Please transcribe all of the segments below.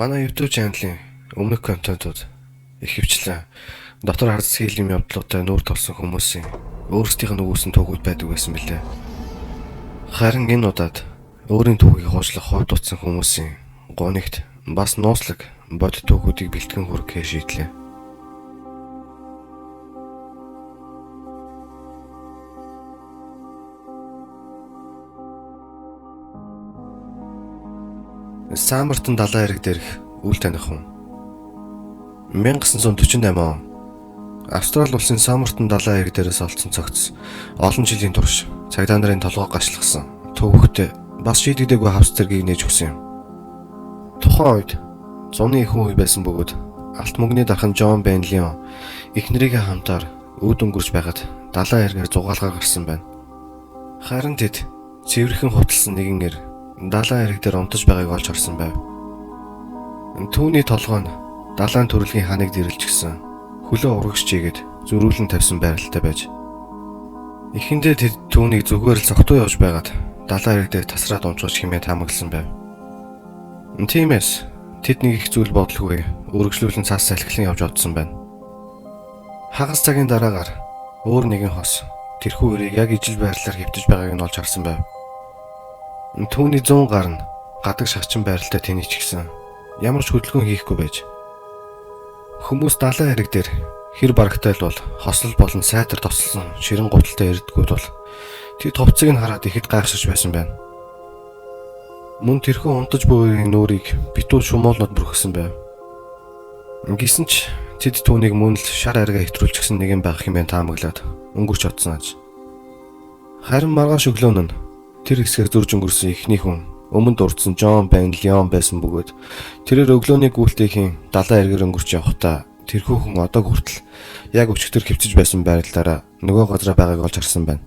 Манай YouTube channel-ийн өмнөх контентууд их хвчлэн дотор харц хийлийн явдлуудаа нүүр толсон хүмүүсийн өөрсдийнх нь өгүүлсэн түүхүүд байдаг байсан билээ. Харин энэ удаад өөрийн түүхийг хуучлах хувьд утсан хүмүүсийн гонигт бас нууцлаг бод түүхүүдийг бэлтгэн хүргэхээ шийдлээ. Самартан далайн эрэг дээрх үл таних хүн. 1948 он Австрали улсын Самартан далайн эрэг дээрээс олдсон цогц олон жилийн турш цагдаа нарын толгой гашлахсан төвөгт бас шийдэгдээгүй хавц зэргийг нээж өгсөн юм. Тухайн үед зуны их үе байсан бөгөөд алт мөнгөний дархан Жон Бенлион эхнэрийнхээ хамтаар үүд өнгөрч байхад далайн эргээр зугаалгаар гарсан байна. Харин тэд цэвэрхэн хуталсан нэгэн нэр далайн эрэг дээр унтаж байгааг олж харсан байв. Түүний толгой нь далайн төрөлхийн ханыг дэрэлжсэн хөлөө урагш чигээд зөрүүлэн тавьсан байралтай байж. Эхэндээ тэд түүнийг зүгээр л цогтуу явж байгаад далайн эрэг дээр тасраад унжууч хэмээн таамагласан байв. Тиймээс тэд нэг их зүйл бодлогүй үргэлжлүүлэн цаас салхилан явж одсон байна. Хагас цагийн дараагаар өөр нэгэн хос тэрхүү үрийг яг ижил байрлалаар хэвтэж байгааг нь олж харсан байв. Түүний 100 гар нь гадаг шахчин байралтай тэнийчгсэн. Ямар ч хөдөлгөөн хийхгүй байж. Хүмүүс далайн эрэг дээр хэр барагтай л бол хослол болон сайтар тослсон ширэн гуталтай эрдгүүд бол тэр товцыг нь хараад ихэд гайхшиж байсан байна. Мөн тэрхүү унтаж буйрын нүрийг битүүл шумуулнууд бүрхсэн байв. Гисэн ч тэд түүнийг мөн л шар арга хэвтрүүлчихсэн нэгэн байх хэмээн таамаглаад өнгөрч одсон аж. Харин маргааш өглөөн нь тэр хэсгээр зурж өнгөрсөн эхний хүн өмнө дурдсан Жон Бенлион байсан бөгөөд тэрээр өглөөний гүйлтийн далайн эргээр өнгөрч явхдаа тэрхүү хүн одоо хүртэл яг өчигдөр хөвчөж байсан байрлалаараа нөгөө газараа байгааг олж харсан байна.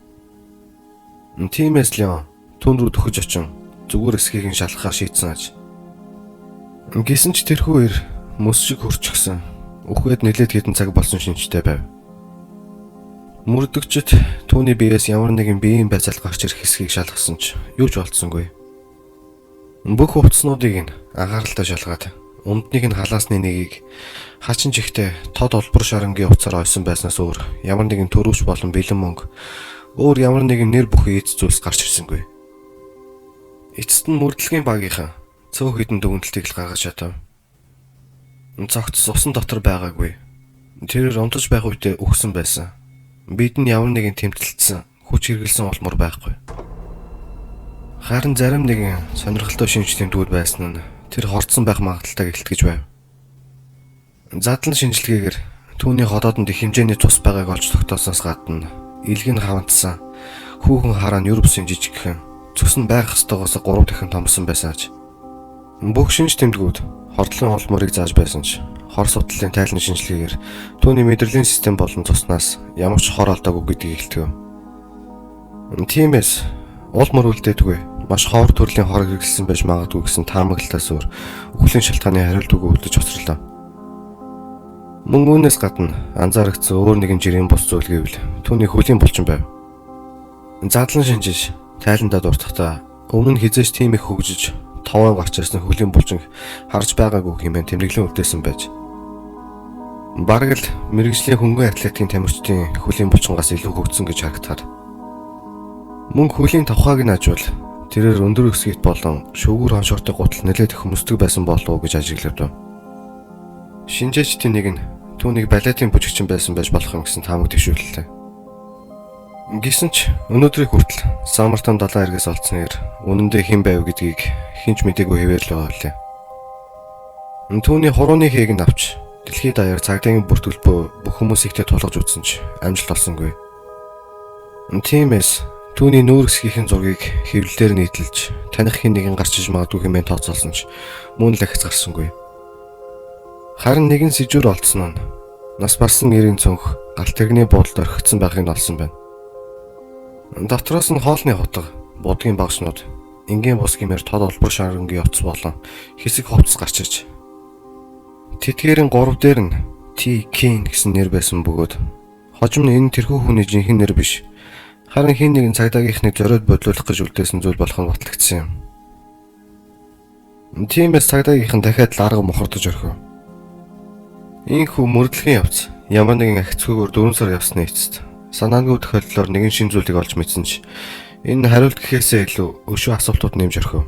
Тиймээс Леон түн рүү төхөж очин зүгээр эсхийг нь шалгахаар шийдсэн аж. Гисэн ч тэрхүү ир мөс шиг хурцгсан үхвэд нэлээд хэдэн цаг болсон шинжтэй байв. Мөрдөгчд түүний биеэс ямар нэгэн биеийн байцаал гарч ирэх хэсгийг шалгасан ч юу ч болцсонгүй. Бүх хувцснуудыг нь анхааралтай шалгаад өмднийг нь халаасны нэгийг хачин чихтэй тод олбор шарангийн утсаар ойсон байснаас өөр ямар нэгэн төрөвч болон бэлэн мөнгө өөр ямар нэгэн нэр бүхий эд зүйлс гарч ирсэнгүй. Эцэст нь мөрдлөгийн багийнхан цөөх хідэн дүгнэлтийг л гаргаж чадав. Цогц усан дотор байгаагүй. Тэрээр унтаж байх үедээ үхсэн байсан. Бид нь ямар нэгэн тэмтэлцсэн хүч хэрглэсэн олмор байхгүй. Харин зарим нэгэн сонирхолтой шинж тэмдгүүд байсан нь тэр хорцсон байх магадaltaйг илтгэж байв. Задлан шинжилгээгээр түүний ходоодонд их хэмжээний цус байгааг олж тогтоосоос гадна илгэн хавантсан хүүхэн хараа нь Европсын жижигхэн цус нь байх ёстойгоос 3 дахин томсон байсан аж. Бүх шинж тэмдгүүд хордлон олморыг зааж байсан ч хор судлалын тайлан шинжилгээгээр түүний мэдрэлийн систем болон цуснаас ямар ч хор алдаагүй гэдгийг илтгэв. Тиймээс улмор үлдээдгүй маш ховор төрлийн хор хэрэглэсэн байж магадгүй гэсэн таамаглалтаас өөр үхлийн шалтгааны хариултгүй үлдэж хоцрорлоо. Мөн үүнээс гадна анзаарэгдсэн өөр нэгэн жирийн бус зүйл гэвэл түүний хөлийн булчин байв. Задлан шинжиж тайландаа дуртахдаа өмнө нь хизээч тийм их хөгжиж товоо гарч ирсэн хөлийн булчин харж байгаагүй хэмээн тэмдэглэн үлдээсэн байж. Бараг л мэрэгжлийн хөнгөн атлетикийн тамирчдын хөлийн булчингаас илүү хөгжсөн гэж харагдахаар. Мөн хөлийн тавхааг нь ажвал тэрээр өндөр өсгийт болон шүүгүр хоншортой гутал нэлээд их хөмсдөг байсан болов уу гэж ажиглав. Шинжээчдийн нэг нь түүнийг балетын бүжигчин байсан байж болох юм гэсэн таамаг дэвшүүллээ. Гисэн ч өнөөдрийг хүртэл Самартан далайн эргээс олдсон ир үнэндээ хэн байв гэдгийг хинч мэдээгүй хэвээр л ойлээ. Түүний хурууны хээг нь авч дэлхийд даяар цагдаагийн бүрт төлбөө бүх хүмүүсийгтэй тулгаж үзсэн ч амжилт олсонгүй. Тиймээс түүний нүүр хэсгийн зургийг хэвлэлээр нийтэлж таних хэн нэгэн гарч иж магадгүй хэмээн тооцоолсон ч мөн л ахиц гарсангүй. Харин нэгэн сэжүүр олдсон нь нас барсан нэрийн цөнх галт тэрэгний буудалд орхигдсон байхыг олсон байна. Дотроос нь хоолны хотго, будгийн багшнууд, энгийн бус гэмээр тод олбор шарангийн утас болон хэсэг хувцас гарч иж. Тэдгээрийн 3 дээр нь T. King гэсэн нэр байсан бөгөөд хожим нь энэ тэрхүү хүний жинхэнэ нэр биш. Харин хэн нэгэн цагдаагийнхныг зориод бодлуулах гэж үлдээсэн зүйл болох нь батлагдсан юм. Тиймээс цагдаагийнхан дахиад ларга мохордож орхив. Ийхүү мөрдлөгийн явц ямар нэгэн ахицгүйгээр 4 сар явсны эцэст санаандгүй тохиолдлоор нэгэн шин зүйлийг олж мэдсэн ч энэ хариулт гэхээсээ илүү өшөө асуултууд нэмж орхив.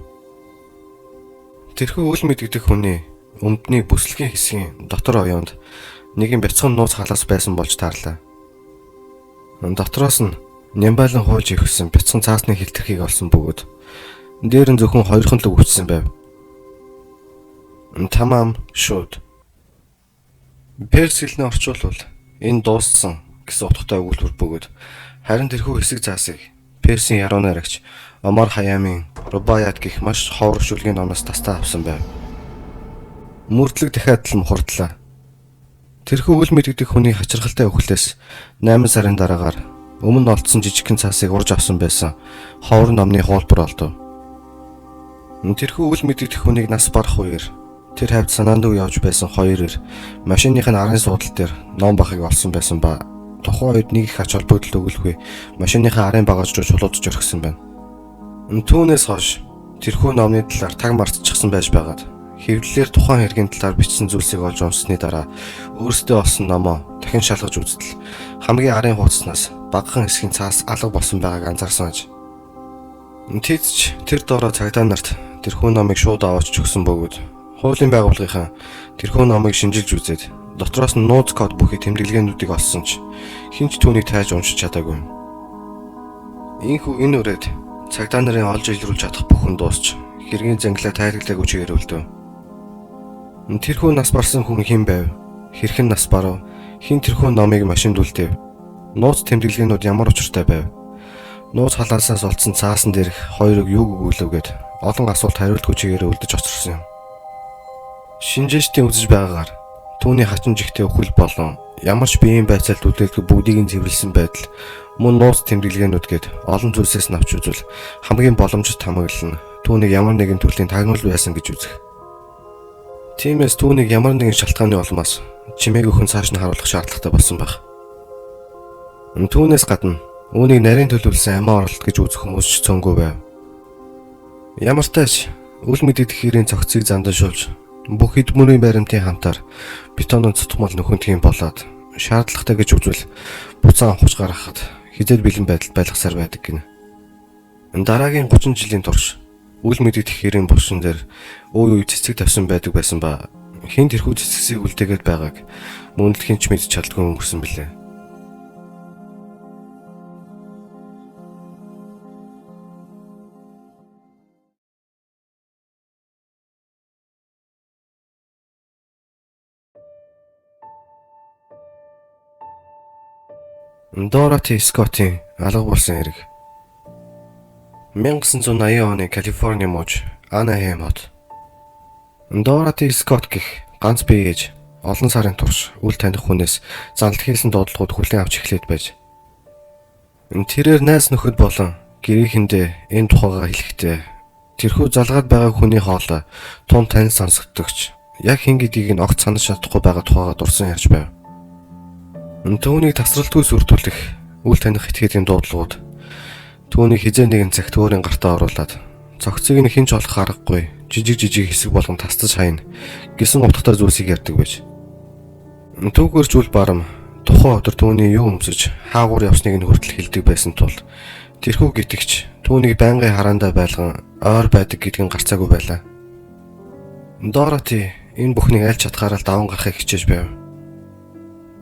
Тэрхүү үл мэдэгдэх хүний өмдний бүслэгийн хэсгийн дотор оёонд нэгэн бяцхан нууц халаас байсан болж таарлаа. Дотроос нь нямбайлан хуулж ивсэн бяцхан цаасны хилтерхийг олсон бөгөөд дээр нь зөвхөн 2 л өгчсөн байв. Тамам шууд. Перс хэлний орчуулбал энэ дууссан гэсэн утгатай өгүүлбэр бөгөөд харин тэрхүү хэсэг заасыг Персийн яруу найрагч Омар Хаямын Рубаят гэх маш ховор шүлгийн номоос тастаа авсан байв. Мөрдлөг дахиад л мухардлаа. Тэрхүү үл мэдэгдэх хүний хачирхалтай өвхлөөс 8 сарын дараагаар өмнө олдсон жижигхэн цаасыг урж авсан байсан ховор номны хуулбар олдов. Тэрхүү үл мэдэгдэх хүнийг нас барах үеэр тэр хавьд санаандгүй явж байсан 2 машиных нь арын суудал дээр ном бахыг олсон байсан ба тухайн үед нэг их ач холбогдол өгүүлэхгүй машиныхаа арын багаж руу чулуудж орхисон байна. Түүнээс хойш тэрхүү номны талаар таг мартчихсан байж байгаад хэвлэлээр тухайн хэргийн талаар бичсэн зүйлсийг олж унссны дараа өөрсдөө олсон номоо дахин шалгаж үзтэл хамгийн арын хуудаснаас багахан хэсгийн цаас алга болсон байгааг анзаарсан аж. Тэдч тэр доороо цагдаа нарт тэрхүү номыг шууд аваач өгсөн бөгөөд хуулийн байгууллагынхаа тэрхүү номыг шинжилж үзээд дотроос нь нууц код бүхий тэмдэглэгээнүүдийг олсон ч хинч түүнийг тайж уншиж чадаагүй. Ийхүү энэ үрээд цагдаа нарын олж илрүүлж чадах бүхэн дуусч хэргийн зангилаа тайлаглаагүй чигээр үлдэв. Тэрхүү нас барсан хүн хэн байв? Хэрхэн нас барав? Хин тэрхүү номыг машинд үлдээв? Нууц тэмдэглэгээнүүд ямар учиртай байв? Нууц халаасаас олдсон цаасан дээрх хоёрыг юуг өгүүлвгээд олон асуулт хариултгүй чигээр үлдэж очирсон юм. Шинжээчдийн үзэж байгаагаар түүний хачин жигтэй өхөл болон ямар ч биеийн байцаалд үлдээдэг бүгдийг нь цэвэрлсэн байдал мөн нууц тэмдэглэгээнүүд гээд олон зүйлсээс навч үзвэл хамгийн боломжит хамаглал нь түүнийг ямар нэгэн төрлийн тагнуул байсан гэж үзэх. Тиймээс түүнийг ямар нэгэн шалтгааны улмаас чимээг өхөн цааш нь харуулах шаардлагатай болсон байх. Түүнээс гадна үүнийг нарийн төлөвлөсөн амиа оролт гэж үзэх хүмүүс ч цөөнгүй байв. Ямар ч тач үл мэдэгдэх хэрийн цогцыг зандашуулж бүх эдмүрийн баримтын хамтаар бетонын цутгмал нөхөнтгийн болоод шаардлагатай гэж үзвэл буцаан авахч гаргахад хизээд бэлэн байдалд байлгасаар байдаг гинэ. Дараагийн 30 жилийн турш үл мэдэгдэх хэрийн булшин дээр үе үе цэцэг тавьсан байдаг байсан ба хин тэрхүү цэцгсийг үлдээгээд байгааг мөн л хинч мэдж чаддгүй өнгөрсөн билээ. Дороти Скоттийн алга болсон хэрэг. 1980 оны Калифорни мужи Анахейм хот. Дороти Скотт гэх ганц бие ээж олон сарын турш үл таних хүнээс зандал хийсэн дуудлагууд хүлээн авч эхлээд байж. Тэрээр найз нөхөд болон гэрээхэндээ энэ тухайгаа хэлэхдээ тэрхүү залгаад байгаа хүний хоолой тун тань сонсогдогч яг хин гэдгийг нь огт санаж чадахгүй байгаа тухайгаа дурсан ярьж байв. Түүнийг тасралтгүй сүрдүүлэх үл таних этгээдийн дуудлагууд түүнийг хизээ нэгэн цагт өөрийн гартаа оруулаад цогцыг нь хинч олох аргагүй жижиг хэсэг болгон тасдаж хайна гэсэн утгатай зүйлсийг ярьдаг байж. Түүгээрч үл барам тухайн өдөр түүний юу өмсөж хаагуур явсныг нь хүртэл хэлдэг байсан тул тэрхүү гитгч түүнийг байнгын хараандаа байлган ойр байдаг гэдгийг гарцаагүй байлаа. Дороти энэ бүхнийг аль чадхаараа даван гарахыг хичээж байв.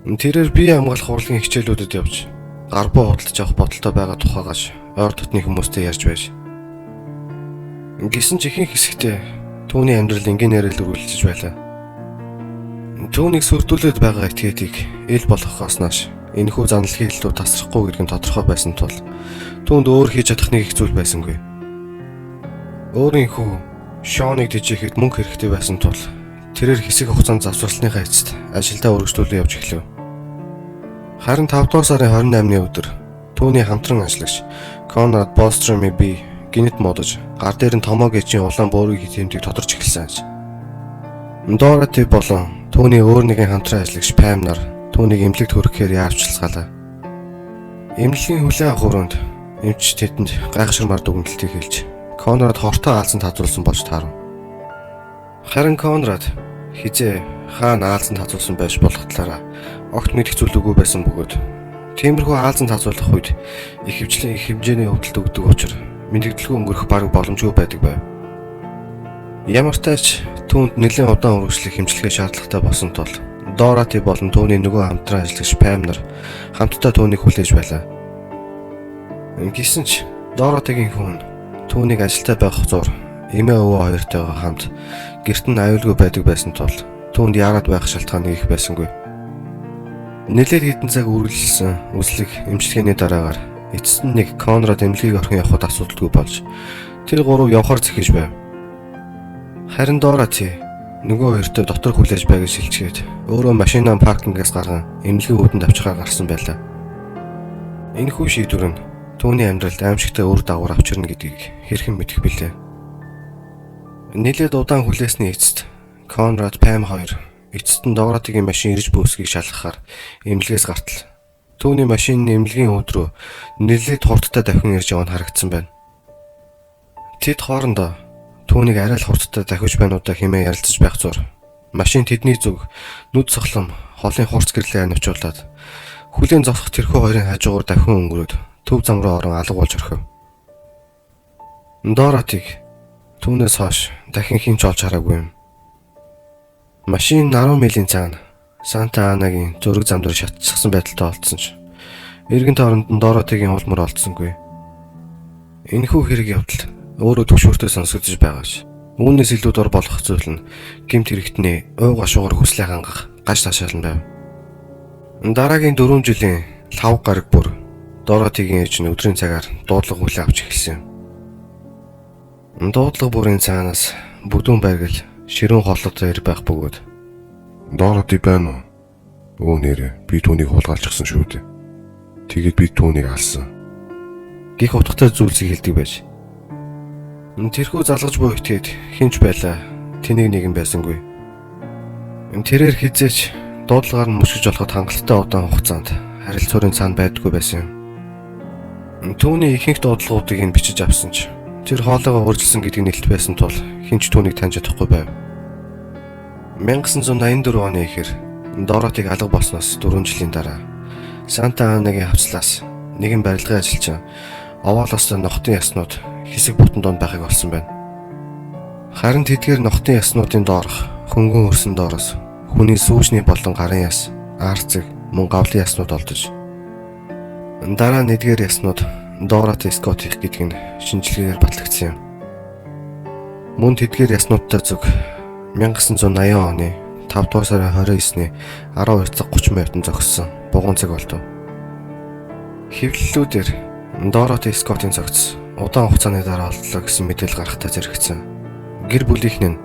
Тэрээр бие хамгаалах урлагийн хичээлүүдэд явж гарбуу худалдаж авах бодолтой байгаа тухайгаас ойр дотны хүмүүстэй ярьж байж. Гэсэн ч ихэнх хэсэгтээ түүний амьдрал инженеэрэл үргэлжлэж байлаа. Түүнийг сүрдүүлээд байгаа этгээдийг ил болгохоос нааш энэхүү занал хийлтүү тасрахгүй гэдг нь тодорхой байсан тул түүнд өөр хийж чадах нэг их зүйл байсангүй. Өөрийн хүү Шоныг дижихэд мөнгө хэрэгтэй байсан тул тэрээр хэсэг хугацаанд завсралтныхаа эцэст ажилдаа үргэлжлүүлэн явж эхлэв. Харин 5 дугаар сарын 28-ны өдөр түүний хамтран ажиллагч Конрад Болстрмийн бие гинэт модож гар дээр нь томоо гэчийн улаан бөөрийн хэмтгийг тодорч эхэлсэн аж. Дороти болон түүний өөр нэгэн хамтран ажиллагч Пам нар түүнийг эмнэлэгт хүрэхээр яарчлалцгаалаа. Эмнэлгийн хүлээн авах өрөөнд эмч тэдэнд гайхширмар дүгнэлтийг хэлж Конрад хортой аалзанд хазуулсан болж таарав. Харин Конрад хизээ хаана аалзанд хазуулсан байж болох талаараа огт мэдэх зүйл үгүй байсан бөгөөд тиймэрхүү аалзанд хазуулах үед их хэмжээний өвдөлт өгдөг учраас мэдэгдэлгүй өнгөрөх бараг боломжгүй байдаг байв. Ямар ч тач түүнд нэлээд удаан үргэлжлэх хэмжлэгээ шаардлагатай болсон тул Дороти болон түүний нөгөө хамтран ажиллагч Пам нар хамтдаа түүнийг хүлээж байлаа. Ингэсэн ч Доротигийн хүн түүнийг ажилтаа байх зур эмээ өвөө хоёртойгоо хамт гэрт нь аюулгүй байдаг байсан тул түүнд яарад байх шалтгаан их байсангүй. Нэлээд хэдэн цаг үргэлжилсэн үзлэг эмчилгээний дараагаар эцэст нь нэг Конрад эмнэлгийг орхон явахад асуудалгүй болж тэр гурав явхаар зэхэж байв. Харин Дороти нөгөө хоёртой дотор хүлээж байг шилжгээд өөрөө машинаа паркингээс гарган эмнэлгийн үүдэнд авчихаар гарсан байлаа. Энэхүү шийдвэр нь түүний амьдралд аимшигтай үр дагавар авчирна гэдгийг хэрхэн мэдэх билээ. Нэлээд удаан хүлээсний эцэст Конрад Пам хоёр эцэст нь Доротигийн машин ирж бөөсгийг шалгахаар эмнэлгээс гартал түүний машины эмнэлгийн үүд рүү нэлээд хурдтай дахин ирж яваа нь харагдсан байна. Тэд хоорондоо түүнийг арай л хурдтай дахиж байнуудаа хэмээн ярилцаж байх зур машин тэдний зүг нүд цохлон холын хурц гэрлээ анивчуулаад хүлээн зогсох тэрхүү хоёрын хажуугаар дахин өнгөрөөд төв зам руу орон алга болж орхив. Доротиг түүнээс хойш дахин хэн ч олж хараагүй юм. Машин 10 милийн цаана Санта Анагийн зураг зам дээр шатчихсан байдалтай олдсон ч эргэн тойронд нь Доротигийн улмар олдсонгүй. Энэхүү хэрэг явдал өөрөө төвшөөртөө сонсогдож байгаач. Үүнээс илүү дор болох зүйл нь гэмт хэрэгтний уй гашуугаар хүслээ хангах гаж ташаал нь байв. Дараагийн 4 жилийн 5 гараг бүр Доротигийн ээж нь өдрийн цагаар дуудлага хүлээ авч эхэлсэн юм. Дуудлага бүрийн цаанаас бүдүүн байгал ширүүн хоолойтой ир байх бөгөөд Дороти байна уу? Нэрэ би түүнийг хулгайлчихсан шүү дээ. Тэгээд би түүнийг алсан. Гэх утгатай зүйлсийг хэлдэг байж. Тэрхүү залгаж буй итгээд хинч байлаа. Тэнийг нэгэн байсангүй. Тэрээр хизээч дуудлагаар нь мөшгөж болоход хангалттай удаан хугацаанд харилцааны цаана байдаггүй байсан юм. Түүний ихэнх дуудлагуудыг нь бичиж авсан ч тэр хоолойгоо хуржилсан гэдгийг нэлт байсан тул хинч түүнийг таньж чадахгүй байв. 1984 оны ихэр Доротиг алга болсноос 4 жилийн дараа Санта Анагийн хавцлаас нэгэн барилгын ажилчин овоолоос нохтын яснууд хэсэг бутан донд байхыг олсон байна. Харин тэдгээр нохтын яснуудын доорх хөнгөн өрсөн доороос хүний сүүжний болон гарын яс, арцэг, мөн гавлын яснууд олдож дараа нь эдгээр яснууд Дороти Скот их гэдэг нь шинжилгээгээр батлагдсан юм. Мөн тэдгээр яснуудтай зүг 1980 оны 5 дугаар сарын 29-ний 12 цаг 30 минутанд зогссон бугуун цаг болов. Хэвлэлүүдээр Дороти Скотын цогц удаан хугацааны дараа олдлоо гэсэн мэдээлэл гарахтаа зэрэгцсэн. Гэр бүлийнхэн нь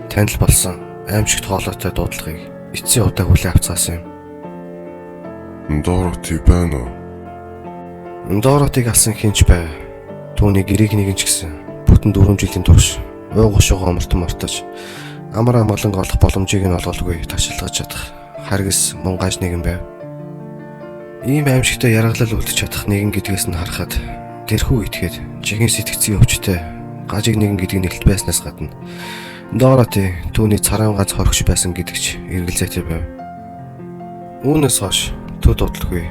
танил болсон аимшигт хоолойтой дуудлагыг эцсийн удаа хүлээн авцгаасан юм. Дороти байна уу? Доротиг алсан хинч байв. Түүний гэрийг нэгэн ч гэсэн бүтэн 4 жилийн турш уй гошуугаа мартаж амар амгалан олох боломжийг нь олголгүй ташлгаж чадах харгас мөн гаж нэгэн байв. Ийм аимшигтай яргалал үлдэж чадах нэгэн гэдгээс нь харахад тэрхүү итгээд жинхэнэ сэтгцийн өвчтэй гажиг нэгэн гэдгийг нэлт байснаас гадна Дороти түүний царайн гац хорхиж байсан гэдэгч эргэлзээтэй байв. Үүнээс хойш төд удалгүй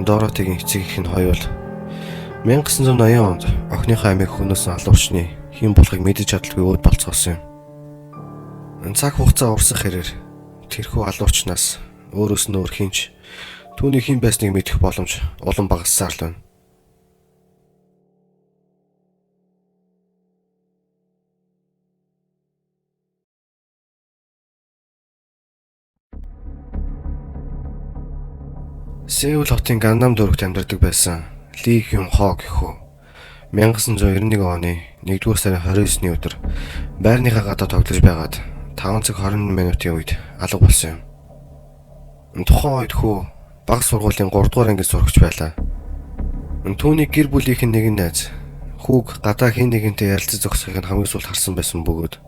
Доротигийн эцэг эх нь хоёул 1980 онд охиныхоо амийг хөнөөсөн алуурчны хэн болохыг мэдэж чадалгүй өөд болцоосон юм. Цаг хугацаа урсах хэрээр тэрхүү алуурчнаас өөрөөс нь өөр хинч түүний хэн байсныг мэдэх боломж улам багассаар л байна. Сеул хотын Гандам дүүрэгт амьдардаг байсан Ли Хюн Хо гэхүү 1991 оны 1-р сарын 29-ний өдөр байрныхаа гадаа тоглож байгаад 5 цаг 20 минутын үед алга болсон юм. Тухайн үед хүү бага сургуулийн 3 дугаар ангид сурагч байлаа. Түүний гэр бүлийнхэн нэгэн найз хүүг гадаа хэн нэгэнтэй ярилцаж зогсохыг нь хамгийн сүүлд харсан байсан бөгөөд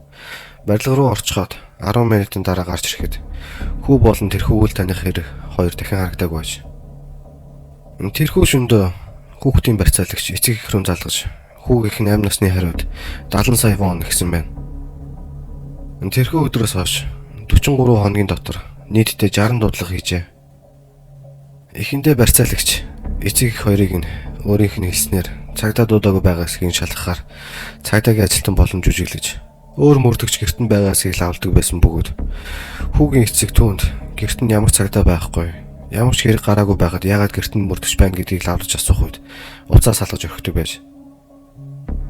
барилга руу орчход 10 минутын дараа гарч ирэхэд хүү болон тэрхүү үйл таних хэрэг хоёр дахин харагдаагүй байж. Тэрхүү шөндөө хүүхдийн барьцаалагч эцэг эх рүү залгаж хүүгийнх нь 8 насны хариуд 70 сая вон гэсэн байна. Тэрхүү өдрөөс хойш 43 хоногийн дотор нийтдээ 60 дуудлага хийжээ. Эхэндээ барьцаалагч эцэг их хоёрыг нь өөрийнх нь хэлснээр цагдаа дуудаагүй байгаа эсэхийг шалгахаар цагдаагийн ажилтан боломж үжиглэж өөр мөрдөгч гэртэн байгаа эсэхийг лавладаг байсан бөгөөд хүүгийн эцэг түүнд гэрт нь ямар цагдаа байхгүй, ямар ч хэрэг гараагүй байгаад яагаад гэртэн мөрдөгч байна гэдгийг лавлаж асуух үед уцаа салгаж өгдөг байж.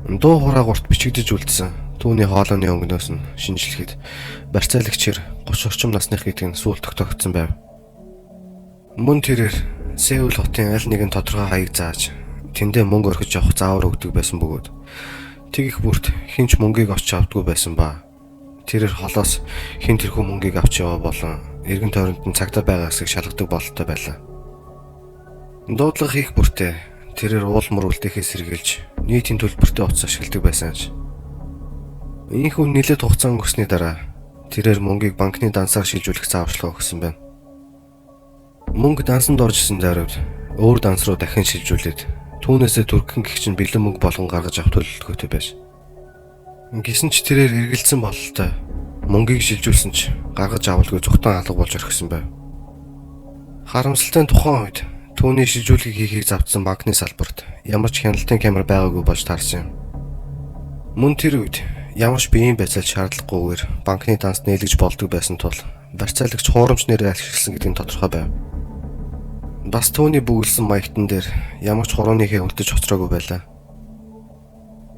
Дуу хураагурт бичигдэж үлдсэн түүний хоолойны өнгнөөс нь шинжилгээд барьцаалагчээр 30 орчим насных гэдгийг сүүл тогтоогдсон байв. Мөн тэрээр Сеул хотын аль нэгэн тодорхой хаяг зааж тэндээ мөнгө орхиж явах заавар өгдөг байсан бөгөөд тэгэх бүрт хинч мөнгийг олж авдаггүй байсан ба тэрээр холоос хин тэрхүү мөнгийг авч яваа болон эргэн тойронд нь цагдаа байгаа эсэхийг шалгадаг бололтой байлаа. Дуудлага хийх бүртээ тэрээр уулмөр үлдэхээс сэргийлж нийтийн төлбөртөө утас ашигладаг байсан ч ийхүү нэлээд хугацаа өнгөрсний дараа тэрээр мөнгийг банкны дансаар шилжүүлэх зааварчилгаа өгсөн байна. Мөнгө дансанд оржсэн даруйд өөр данс руу дахин шилжүүлээд түүнээсээ түргэн гихчин бэлэн мөнгө болгон гаргаж авах төлөвлөгөөтэй байж. Гэсэн ч тэрээр эргэлзсэн бололтой мөнгийг шилжүүлсэн ч гаргаж авалгүй зүгтэн алга болж орхисон байв. Харамсалтай нь тухайн үед түүний шилжүүлгийг хийхийг завдсан банкны салбарт ямар ч хяналтын камер байгаагүй болж таарсан юм. Мөн тэр үед ямар ч биеийн байцаал шаардлагагүйгээр банкны данс нээлгэж болдог байсан тул барьцаалагч хуурамч нэрээр ашигласан гэдэг нь тодорхой байв. Бас түүний бүгэлсэн маягтан дээр ямар ч хурууныхээ үлдэж хоцроогүй байлаа.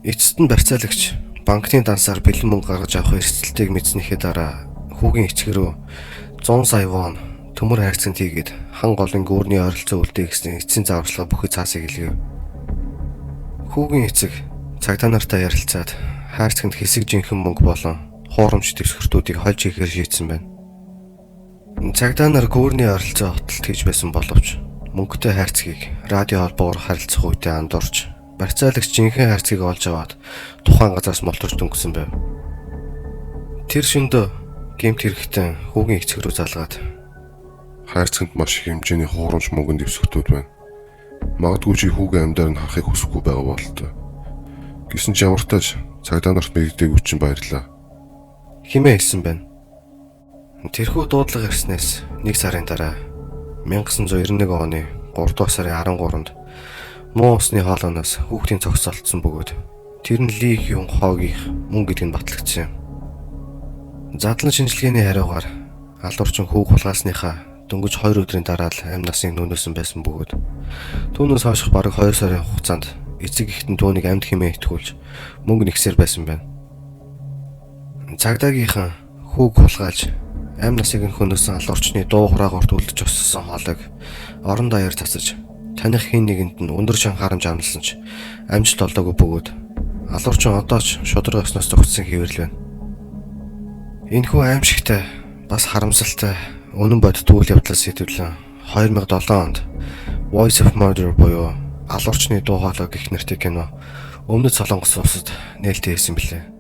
Эцэст нь барьцаалагч банкны дансаар бэлэн мөнгө гаргаж авах эрсдэлтийг мэдснийхээ дараа хүүгийн эцэг рүү 100 сая вон төмөр хайрцагт хийгээд хан голын гүүрний ойролцоо үлдээх гэсэн эцсийн зааварчилгаа бүхий цаасыг илгээв. Хүүгийн эцэг цагдаа нартай ярилцаад хайрцагт хэсэг жинхэнэ мөнгө болон хуурамч дэвсгэртүүдийг хольж ихээр шийдсэн байна. Цагдаа нар гүүрний ойролцоо хотолт хийж байсан боловч мөнгөтэй хайрцгийг радио холбоогоор харилцах үедээ андуурч барьцаалагч жинхэнэ хайрцгийг олж аваад тухайн газраас молторч дөнгөсөн байв. Тэр шөндөө гэмт хэрэгтэн хүүгийн эцэг рүү залгаад хайрцагт маш их хэмжээний хуурамч мөнгөнд дэвсгэртүүд байна. Магадгүй чи хүүгийн амьдаар нь харахыг хүсэхгүй байгаа бололтой. Гэсэн ч ямар тааж цагдаа нарт мэддэггүй чинь баярлаа. Хэмээн хэлсэн байна. Тэрхүү дуудлага ирснээс 1 сарын дараа 1991 оны 3 дугаар сарын 13-нд муу усны хоолойноос хүүхдийн цогц олдсон бөгөөд тэр нь Ли Хюн Хогийнх мөн гэдг нь батлагдсан. Задлан шинжилгээний хариугаар алуурчин хүүг хулгайсныхаа дөнгөж 2 өдрийн дараа л амь насыг нүүнэсэн байсан бөгөөд түүнээс хойш бараг 2 сарын хугацаанд эцэг эхэд нь түүнийг амьд хэмээн итгүүлж мөнгө нэгсээр байсан байна. Цагдаагийнхан хүүг хулгайлж амь насыг нь хөнөөсөн алуурчны дуу хураагаарт үлдэж өссөн хоолойг орон даяар засаж таних хин нэгэнд нь өндөр шанхаарамж амлсан ч амжилт олдоогүй бөгөөд алуурчин одоо ч шударга өснөөс зогссон хэвэрл байна. Энэхүү аимшигтай бас харамсалтай үнэн бодит үйл явдлаас сэтвэлэн 2007 онд Voice of Murder буюу алуурчны дуу хоолой гэх нэртэй кино өмнөд Солонгос улсад нээлттэй хийсэн билээ.